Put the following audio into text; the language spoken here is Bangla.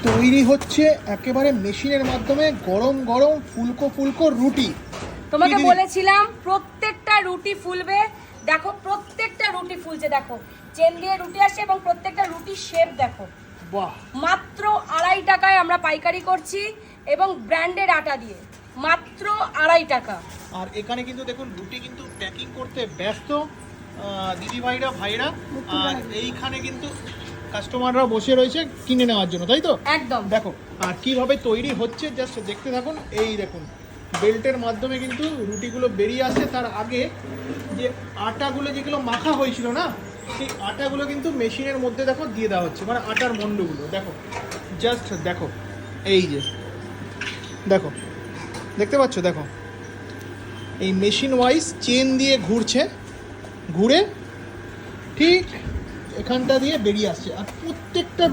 তৈরি হচ্ছে একেবারে মেশিনের মাধ্যমে গরম গরম ফুলকো ফুলকো রুটি। তোমাকে কি দিদি? বলেছিলাম প্রত্যেকটা রুটি ফুলবে। দেখো প্রত্যেকটা রুটি ফুলছে, দেখো চেন দিয়ে রুটি আসছে এবং প্রত্যেকটা রুটির শেপ দেখো। বাহ, মাত্র 2.5 টাকায় আমরা পাইকারি করছি এবং ব্র্যান্ডেড আটা দিয়ে মাত্র 2.5 টাকা। আর এখানে কিন্তু দেখুন রুটি কিন্তু প্যাকিং করতে ব্যস্ত দিদি ভাইরা ভাইরা। আর এইখানে কিন্তু কাস্টমাররা বসে রয়েছে কিনে নেওয়ার জন্য, তাই তো? একদম। দেখো আর কিভাবে তৈরি হচ্ছে জাস্ট দেখতে থাকুন। এই দেখুন বেল্টের মাধ্যমে কিন্তু রুটিগুলো বেরিয়ে আসছে। তার আগে যে আটাগুলো যেগুলো মাখা হয়েছিল না, সেই আটাগুলো কিন্তু মেশিনের মধ্যে দেখো দিয়ে দেওয়া হচ্ছে, মানে আটার মন্ডগুলো দেখো, জাস্ট দেখো, এই যে দেখো, দেখতে পাচ্ছ? দেখো এই মেশিন ওয়াইজ চেন দিয়ে ঘুরছে, ঘুরে ঠিক এখানটা দিয়ে বেরিয়ে আসছে। আর প্রত্যেকটা